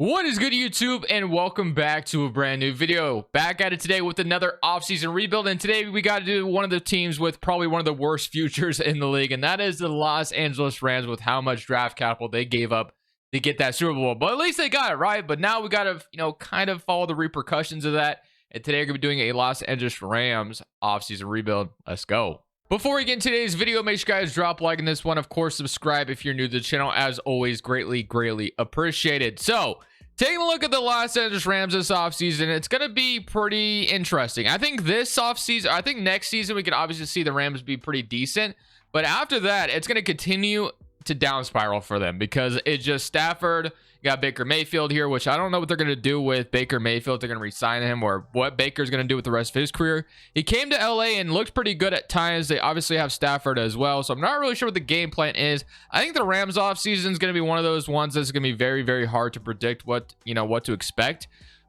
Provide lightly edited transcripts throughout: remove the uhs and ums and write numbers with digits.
What is good, YouTube, and welcome back to a brand new video. Back at it today with another offseason rebuild, and today we got to do one of the teams with probably one of the worst futures in the league, and that is the Los Angeles Rams with how much draft capital they gave up to get that Super Bowl. But at least they got it right, but now we got to, kind of follow the repercussions of that, and today we're going to be doing a Los Angeles Rams offseason rebuild. Let's go. Before we get into today's video, make sure you guys drop a like on this one. Of course, subscribe if you're new to the channel. As always, greatly appreciated. So, taking a look at the Los Angeles Rams this offseason, it's going to be pretty interesting. I think this offseason, I think next season, we can obviously see the Rams be pretty decent. But after that, it's going to continue to down spiral for them because it's just Stafford. You got Baker Mayfield here, which I don't know what they're going to do with Baker Mayfield. If they're going to re-sign him or what Baker's going to do with the rest of his career. He came to LA and looked pretty good at times. They obviously have Stafford as well, so I'm not really sure what the game plan is. I think the Rams offseason is going to be one of those ones that's going to be very hard to predict what to expect.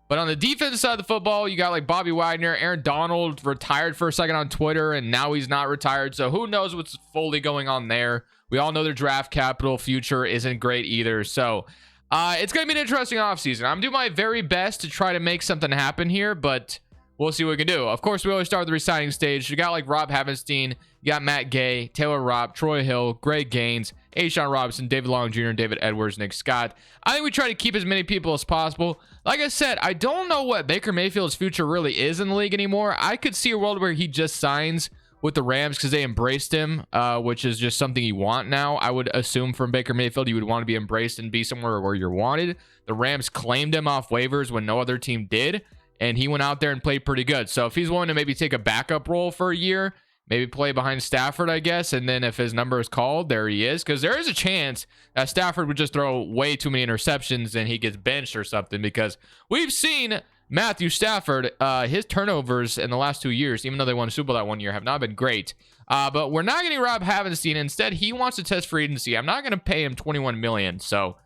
But on the defense side of the football, you got like Bobby Wagner, Aaron Donald retired for a second on Twitter, and now he's not retired. So who knows what's fully going on there. We all know their draft capital future isn't great either. So it's going to be an interesting offseason. I'm doing my very best to try to make something happen here, but we'll see what we can do. Of course, we always start with the re-signing stage. You got like Rob Havenstein, you got Matt Gay, Taylor Rapp, Troy Hill, Greg Gaines, A'Shawn Robinson, David Long Jr., David Edwards, Nick Scott. I think we try to keep as many people as possible. Like I said, I don't know what Baker Mayfield's future really is in the league anymore. I could see a world where he just signs with the Rams because they embraced him, which is just something you want now. I would assume from Baker Mayfield, you would want to be embraced and be somewhere where you're wanted. The Rams claimed him off waivers when no other team did, and he went out there and played pretty good. So if he's willing to maybe take a backup role for a year, maybe play behind Stafford, I guess, and then if his number is called, there he is. Because there is a chance that Stafford would just throw way too many interceptions and he gets benched or something, because we've seen Matthew Stafford, his turnovers in the last 2 years, even though they won a Super Bowl that 1 year, have not been great. But we're not getting Rob Havenstein. Instead, he wants to test free agency. I'm not going to pay him $21 million. So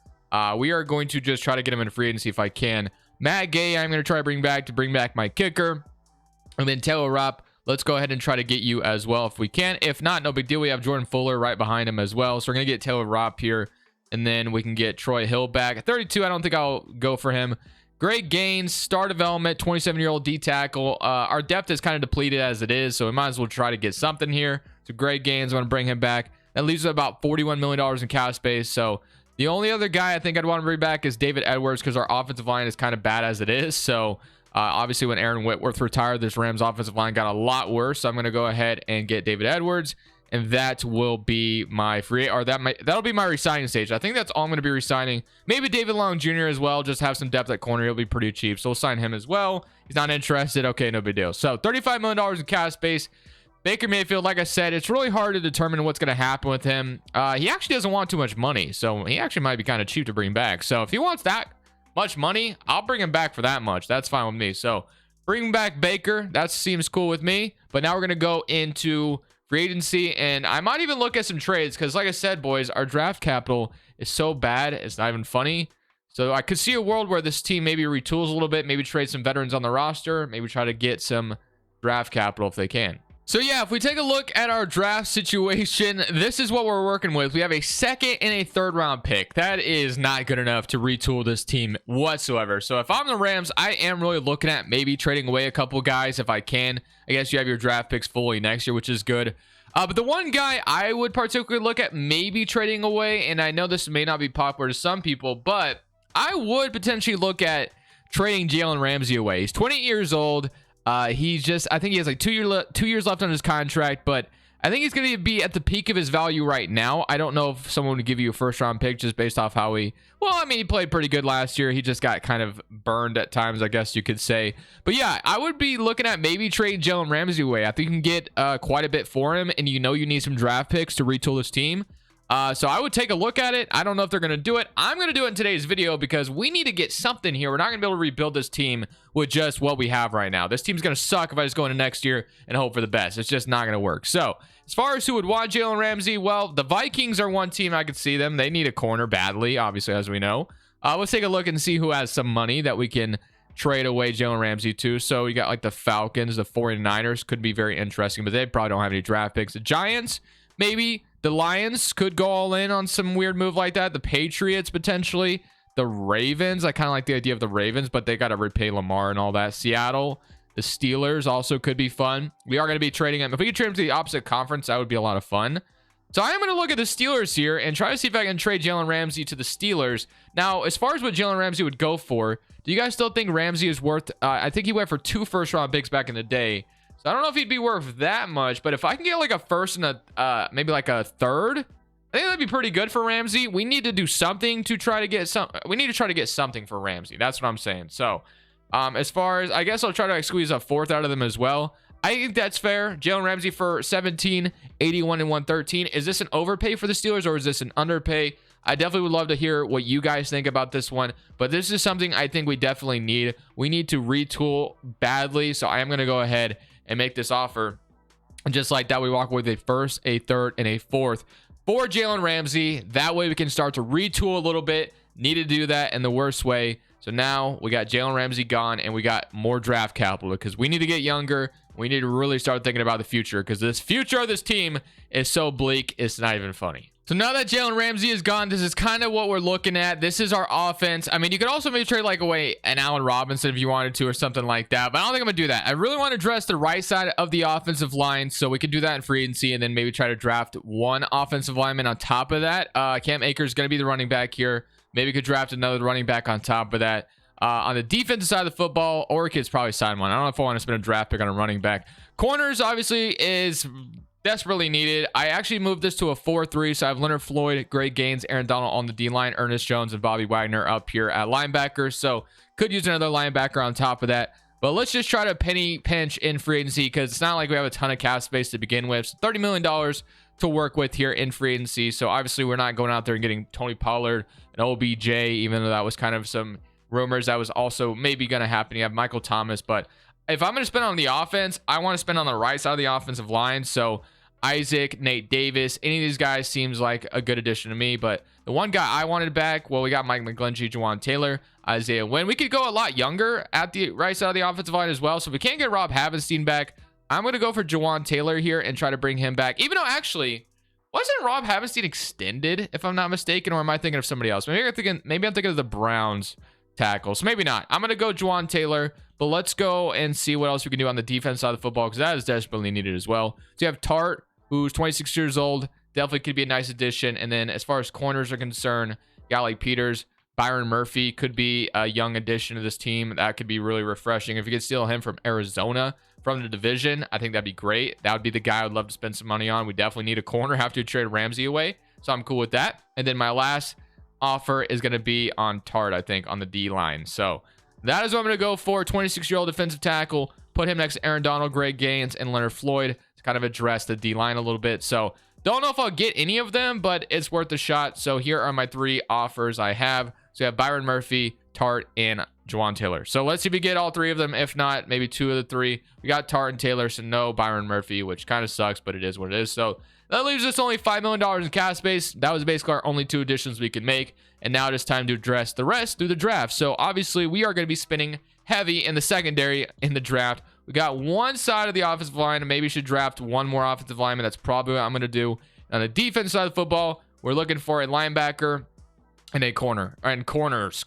we are going to just try to get him in free agency if I can. Matt Gay, I'm going to try to bring back my kicker. And then Taylor Rapp, let's go ahead and try to get you as well if we can. If not, no big deal. We have Jordan Fuller right behind him as well. So we're going to get Taylor Rapp here. And then we can get Troy Hill back. At 32, I don't think I'll go for him. Greg Gaines, star development, 27-year-old D tackle. Our depth is kind of depleted as it is, so we might as well try to get something here. So Greg Gaines, I want to bring him back. That leaves about $41 million in cap space. So the only other guy I think I'd want to bring back is David Edwards, because our offensive line is kind of bad as it is. So obviously when Aaron Whitworth retired, this Rams offensive line got a lot worse. So I'm going to go ahead and get David Edwards. And that will be my that'll be my resigning stage. I think that's all I'm going to be resigning. Maybe David Long Jr. as well. Just have some depth at corner. He'll be pretty cheap. So we'll sign him as well. He's not interested. Okay, no big deal. So $35 million in cap space. Baker Mayfield, like I said, it's really hard to determine what's going to happen with him. He actually doesn't want too much money. So he actually might be kind of cheap to bring back. So if he wants that much money, I'll bring him back for that much. That's fine with me. So bring back Baker. That seems cool with me. But now we're going to go into free agency, and I might even look at some trades because, like I said, boys, our draft capital is so bad it's not even funny. So I could see a world where this team maybe retools a little bit, maybe trade some veterans on the roster, maybe try to get some draft capital if they can. So yeah, if we take a look at our draft situation, this is what we're working with. We have a second and a third round pick. That is not good enough to retool this team whatsoever. So if I'm the Rams, I am really looking at maybe trading away a couple guys if I can. I guess you have your draft picks fully next year, which is good. But the one guy I would particularly look at maybe trading away, and I know this may not be popular to some people, but I would potentially look at trading Jalen Ramsey away. He's 28 years old. I think he has like 2 years left on his contract, but I think he's going to be at the peak of his value right now. I don't know if someone would give you a first round pick just based off how he played pretty good last year. He just got kind of burned at times, I guess you could say. But yeah, I would be looking at maybe trading Jalen Ramsey away. I think you can get quite a bit for him, and you need some draft picks to retool this team. So I would take a look at it. I don't know if they're going to do it. I'm going to do it in today's video because we need to get something here. We're not going to be able to rebuild this team with just what we have right now. This team's going to suck if I just go into next year and hope for the best. It's just not going to work. So as far as who would want Jalen Ramsey, well, the Vikings are one team I could see them. They need a corner badly, obviously, as we know. Let's take a look and see who has some money that we can trade away Jalen Ramsey to. So you got like the Falcons, the 49ers could be very interesting, but they probably don't have any draft picks. The Giants, maybe. The Lions could go all in on some weird move like that. The Patriots, potentially. the Ravens. I kind of like the idea of the Ravens, but they got to repay Lamar and all that. Seattle, the Steelers also could be fun. We are going to be trading them. If we could trade them to the opposite conference, that would be a lot of fun. So I am going to look at the Steelers here and try to see if I can trade Jalen Ramsey to the Steelers. Now, as far as what Jalen Ramsey would go for, do you guys still think Ramsey is worth... I think he went for 2 first-round picks back in the day. So I don't know if he'd be worth that much, but if I can get like a first and a maybe like a third, I think that'd be pretty good for Ramsey. We need to do something to try to get some... We need to try to get something for Ramsey. That's what I'm saying. So as far as... I guess I'll try to like, squeeze a fourth out of them as well. I think that's fair. Jalen Ramsey for 17, 81, and 113. Is this an overpay for the Steelers or is this an underpay? I definitely would love to hear what you guys think about this one, but this is something I think we definitely need. We need to retool badly, so I am going to go ahead and make this offer. And just like that, we walk with a first, a third, and a fourth for Jalen Ramsey. That way we can start to retool a little bit. Need to do that in the worst way. So now we got Jalen Ramsey gone and we got more draft capital because we need to get younger. We need to really start thinking about the future because this future of this team is so bleak. It's not even funny. So now that Jalen Ramsey is gone, this is kind of what we're looking at. This is our offense. I mean, you could also maybe trade like away an Allen Robinson if you wanted to or something like that, but I don't think I'm gonna do that. I really want to address the right side of the offensive line, so we can do that in free agency and then maybe try to draft one offensive lineman on top of that. Cam Akers gonna be the running back here. Maybe we could draft another running back on top of that. On the defensive side of the football, Orchid's probably sign one. I don't know if I want to spend a draft pick on a running back. Corners obviously is desperately needed. I actually moved this to a 4-3, so I have Leonard Floyd, Greg Gaines, Aaron Donald on the D-line, Ernest Jones, and Bobby Wagner up here at linebacker. So could use another linebacker on top of that. But let's just try to penny pinch in free agency because it's not like we have a ton of cap space to begin with. So $30 million to work with here in free agency. So obviously we're not going out there and getting Tony Pollard and OBJ, even though that was kind of some rumors that was also maybe going to happen. You have Michael Thomas, but if I'm going to spend on the offense, I want to spend on the right side of the offensive line. So Isaac, Nate Davis, any of these guys seems like a good addition to me. But the one guy I wanted back, well, we got Mike McGlinchey, Juwan Taylor, Isaiah Wynn. We could go a lot younger at the right side of the offensive line as well. So if we can't get Rob Havenstein back, I'm going to go for Juwan Taylor here and try to bring him back. Even though actually, wasn't Rob Havenstein extended, if I'm not mistaken, or am I thinking of somebody else? Maybe I'm thinking of the Browns tackle. So maybe not. I'm going to go Juwan Taylor, but let's go and see what else we can do on the defense side of the football because that is desperately needed as well. So you have Tart, who's 26 years old. Definitely could be a nice addition. And then as far as corners are concerned, got like Peters, Byron Murphy could be a young addition to this team. That could be really refreshing. If you could steal him from Arizona, from the division, I think that'd be great. That would be the guy I would love to spend some money on. We definitely need a corner. Have to trade Ramsey away. So I'm cool with that. And then my last offer is going to be on Tart, I think, on the D line. So that is what I'm going to go for. 26-year-old defensive tackle. Put him next to Aaron Donald, Greg Gaines, and Leonard Floyd to kind of address the D line a little bit. So don't know if I'll get any of them, but it's worth a shot. So here are my 3 offers I have. So we have Byron Murphy, Tart, and Juwan Taylor. So let's see if we get all 3 of them. If not, maybe 2 of the 3. We got Tart and Taylor, so no Byron Murphy, which kind of sucks, but it is what it is. So that leaves us only $5 million in cap space. That was basically our only 2 additions we could make. And now it is time to address the rest through the draft. So obviously we are going to be spending heavy in the secondary in the draft. We got one side of the offensive line, and maybe should draft one more offensive lineman. That's probably what I'm going to do. On the defense side of football, we're looking for a linebacker and a corner, and corners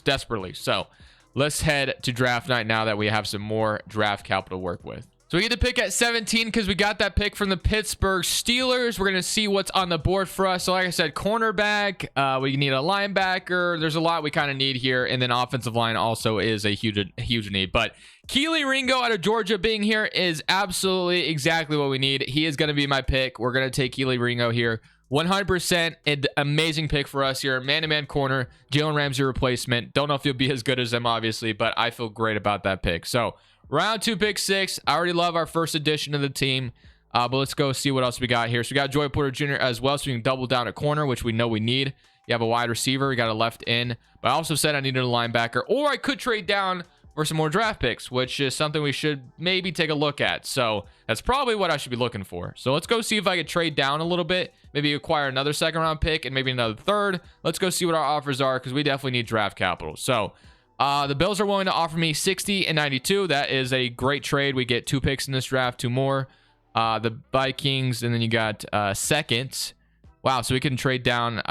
desperately. So let's head to draft night now that we have some more draft capital to work with. So we get to pick at 17 because we got that pick from the Pittsburgh Steelers. We're going to see what's on the board for us. So like I said, cornerback, we need a linebacker. There's a lot we kind of need here. And then offensive line also is a huge need. But Keely Ringo out of Georgia being here is absolutely exactly what we need. He is going to be my pick. We're going to take Keely Ringo here. 100% an amazing pick for us here. Man-to-man corner, Jalen Ramsey replacement. Don't know if he'll be as good as them, obviously, but I feel great about that pick. So round 2, pick 6. I already love our first addition to the team, but let's go see what else we got here. So we got Joy Porter Jr. as well, so we can double down at corner, which we know we need. You have a wide receiver. We got a left end, but I also said I needed a linebacker, or I could trade down for some more draft picks, which is something we should maybe take a look at. So that's probably what I should be looking for. So let's go see if I could trade down a little bit, maybe acquire another 2nd round pick and maybe another 3rd. Let's go see what our offers are because we definitely need draft capital. So the Bills are willing to offer me 60 and 92. That is a great trade. We get 2 picks in this draft, 2 more. The Vikings, and then you got seconds. Wow, so we can trade down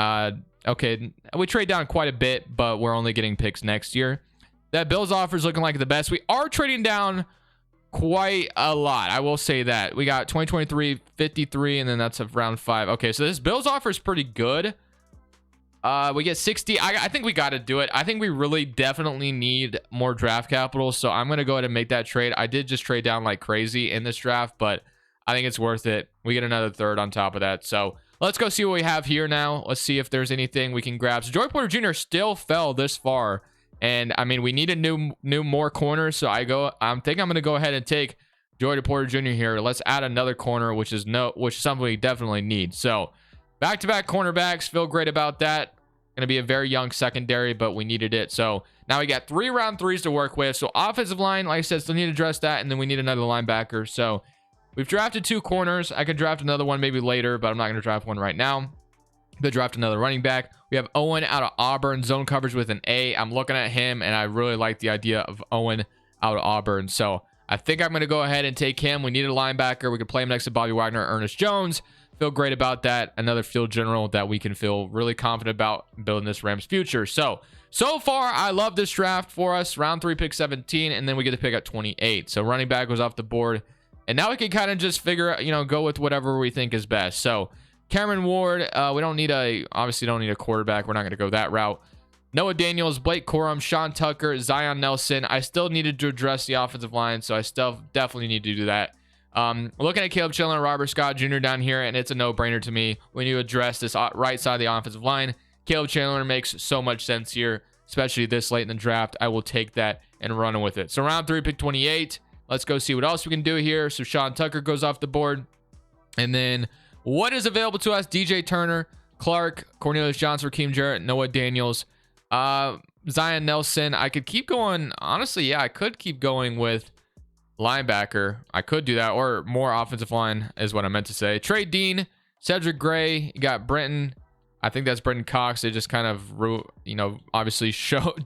Okay, we trade down quite a bit, but we're only getting picks next year. That Bills offer is looking like the best. We are trading down quite a lot, I will say that. We got 2023 53, and then that's a round 5. Okay, so this Bills offer is pretty good. We get 60. I think we got to do it. I think we really definitely need more draft capital, so I'm going to go ahead and make that trade. I did just trade down like crazy in this draft, but I think it's worth it. We get another third on top of that. So let's go see what we have here now. Let's see if there's anything we can grab. So Joey Porter Jr. still fell this far. And I mean, we need a more corners. So I'm thinking I'm going to go ahead and take Joey Porter Jr. here. Let's add another corner, which is something we definitely need. So back-to-back cornerbacks, feel great about that. Going to be a very young secondary, but we needed it. So now we got 3 round 3s to work with. So offensive line, like I said, still need to address that. And then we need another linebacker. So we've drafted 2 corners. I could draft another one maybe later, but I'm not going to draft one right now. Could draft another running back. We have Owen out of Auburn, zone coverage with an A. I'm looking at him, and I really like the idea of Owen out of Auburn. So I think I'm going to go ahead and take him. We need a linebacker. We could play him next to Bobby Wagner or Ernest Jones. Feel great about that. Another field general that we can feel really confident about building this Rams future. So far, I love this draft for us. Round 3, pick 17, and then we get to pick at 28. So running back was off the board. And now we can kind of just figure out, go with whatever we think is best. So Cameron Ward, we obviously don't need a quarterback. We're not going to go that route. Noah Daniels, Blake Corum, Sean Tucker, Zion Nelson. I still needed to address the offensive line, so I still definitely need to do that. Looking at Caleb Chandler and Robert Scott Jr. down here, and it's a no-brainer to me. We need to address this right side of the offensive line. Caleb Chandler makes so much sense here, especially this late in the draft. I will take that and run with it. So round 3, pick 28. Let's go see what else we can do here. So Sean Tucker goes off the board. And then what is available to us? DJ Turner, Clark, Cornelius Johnson, Raheem Jarrett, Noah Daniels, Zion Nelson. I could keep going. Honestly, yeah, I could keep going with linebacker. I could do that, or more offensive line is what I meant to say. Trey Dean, Cedric Gray. You got Brenton. I think that's Brenton Cox. They just kind of, obviously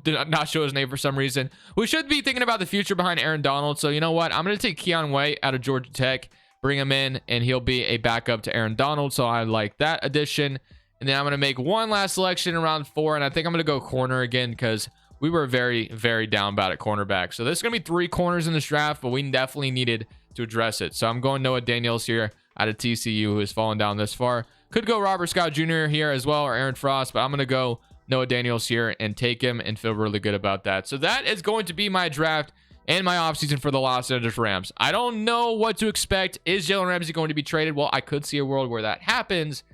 did not show his name for some reason. We should be thinking about the future behind Aaron Donald. So you know what? I'm going to take Keon White out of Georgia Tech, bring him in, and he'll be a backup to Aaron Donald. So I like that addition. And then I'm going to make one last selection in round 4. And I think I'm going to go corner again because we were very, very down bad at cornerback. So there's going to be 3 corners in this draft, but we definitely needed to address it. So I'm going Noah Daniels here out of TCU, who has fallen down this far. Could go Robert Scott Jr. here as well, or Aaron Frost, but I'm going to go Noah Daniels here and take him and feel really good about that. So that is going to be my draft and my offseason for the Los Angeles Rams. I don't know what to expect. Is Jalen Ramsey going to be traded? Well, I could see a world where that happens.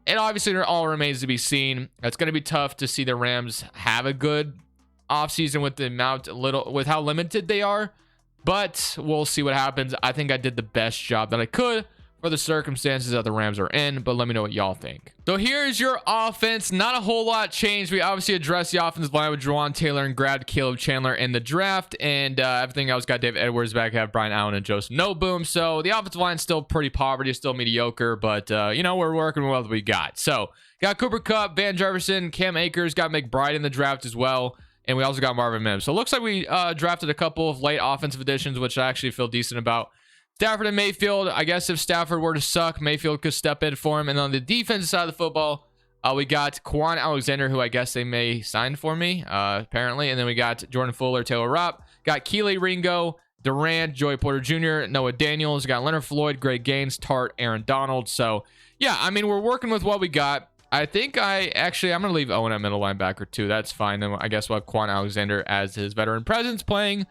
It obviously all remains to be seen. It's going to be tough to see the Rams have a good offseason with how limited they are, but we'll see what happens. I think I did the best job that I could for the circumstances that the Rams are in, but let me know what y'all think. So here's your offense. Not a whole lot changed. We obviously addressed the offensive line with Juwan Taylor and grabbed Caleb Chandler in the draft, and everything else got David Edwards back, have Brian Allen and Joseph Noboom. So the offensive line's still pretty poverty, still mediocre, but we're working with what we got. So got Cooper Kupp, Van Jefferson, Cam Akers, got McBride in the draft as well. And we also got Marvin Mims. So it looks like we drafted a couple of late offensive additions, which I actually feel decent about. Stafford and Mayfield. I guess if Stafford were to suck, Mayfield could step in for him. And on the defensive side of the football, we got Quan Alexander, who I guess they may sign for me, apparently. And then we got Jordan Fuller, Taylor Rapp. Got Keely Ringo, Durant, Joey Porter Jr., Noah Daniels. Got Leonard Floyd, Greg Gaines, Tart, Aaron Donald. So, yeah, I mean, we're working with what we got. I think I'm going to leave Owen at middle linebacker too. That's fine. Then I guess we'll have Quan Alexander as his veteran presence playing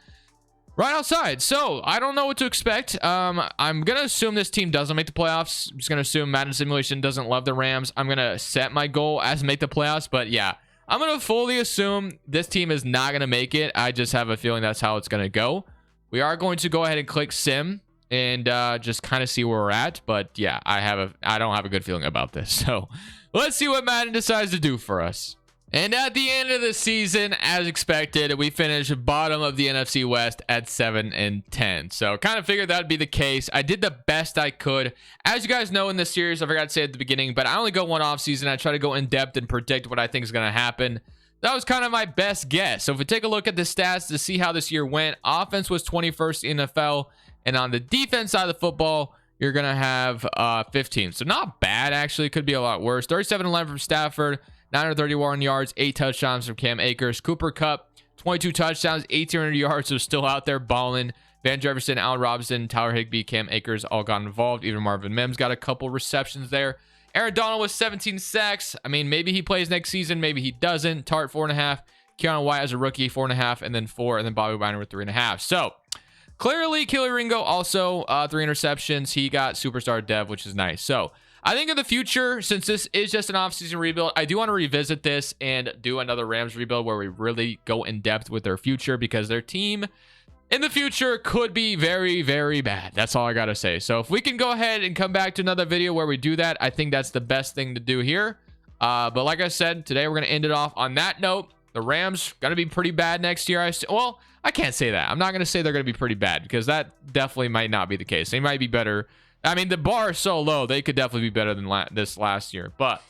right outside. So I don't know what to expect. I'm going to assume this team doesn't make the playoffs. I'm just going to assume Madden Simulation doesn't love the Rams. I'm going to set my goal as make the playoffs. But yeah, I'm going to fully assume this team is not going to make it. I just have a feeling that's how it's going to go. We are going to go ahead and click sim and just kind of see where we're at. But yeah, I don't have a good feeling about this. So let's see what Madden decides to do for us. And at the end of the season, as expected, we finished bottom of the NFC West at 7-10. So kind of figured that would be the case. I did the best I could. As you guys know in this series, I forgot to say at the beginning, but I only go one off season. I try to go in depth and predict what I think is going to happen. That was kind of my best guess. So if we take a look at the stats to see how this year went, offense was 21st in NFL. And on the defense side of the football, you're going to have 15. So not bad, actually. Could be a lot worse. 37-11 from Stafford. 931 yards, 8 touchdowns from Cam Akers. Cooper Kupp, 22 touchdowns, 1,800 yards, so still out there balling. Van Jefferson, Allen Robinson, Tyler Higbee, Cam Akers all got involved. Even Marvin Mims got a couple receptions there. Aaron Donald with 17 sacks. I mean, maybe he plays next season, maybe he doesn't. Tart 4.5. Keanu White as a rookie 4.5, and then 4, and then Bobby Wagner with 3.5. So clearly, Kelee Ringo also 3 interceptions. He got superstar dev, which is nice. So I think in the future, since this is just an offseason rebuild, I do want to revisit this and do another Rams rebuild where we really go in depth with their future, because their team in the future could be very, very bad. That's all I got to say. So if we can go ahead and come back to another video where we do that, I think that's the best thing to do here. But like I said, today we're going to end it off on that note. The Rams going to be pretty bad next year. Well, I can't say that. I'm not going to say they're going to be pretty bad, because that definitely might not be the case. They might be better. I mean, the bar is so low, they could definitely be better than this last year. But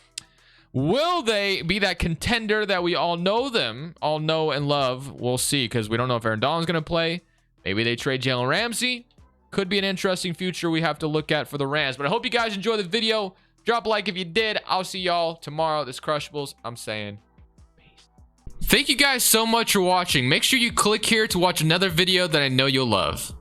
will they be that contender that we all know and love? We'll see, because we don't know if Aaron Donald's going to play. Maybe they trade Jalen Ramsey. Could be an interesting future we have to look at for the Rams. But I hope you guys enjoyed the video. Drop a like if you did. I'll see y'all tomorrow. This Crushables, I'm saying peace. Thank you guys so much for watching. Make sure you click here to watch another video that I know you'll love.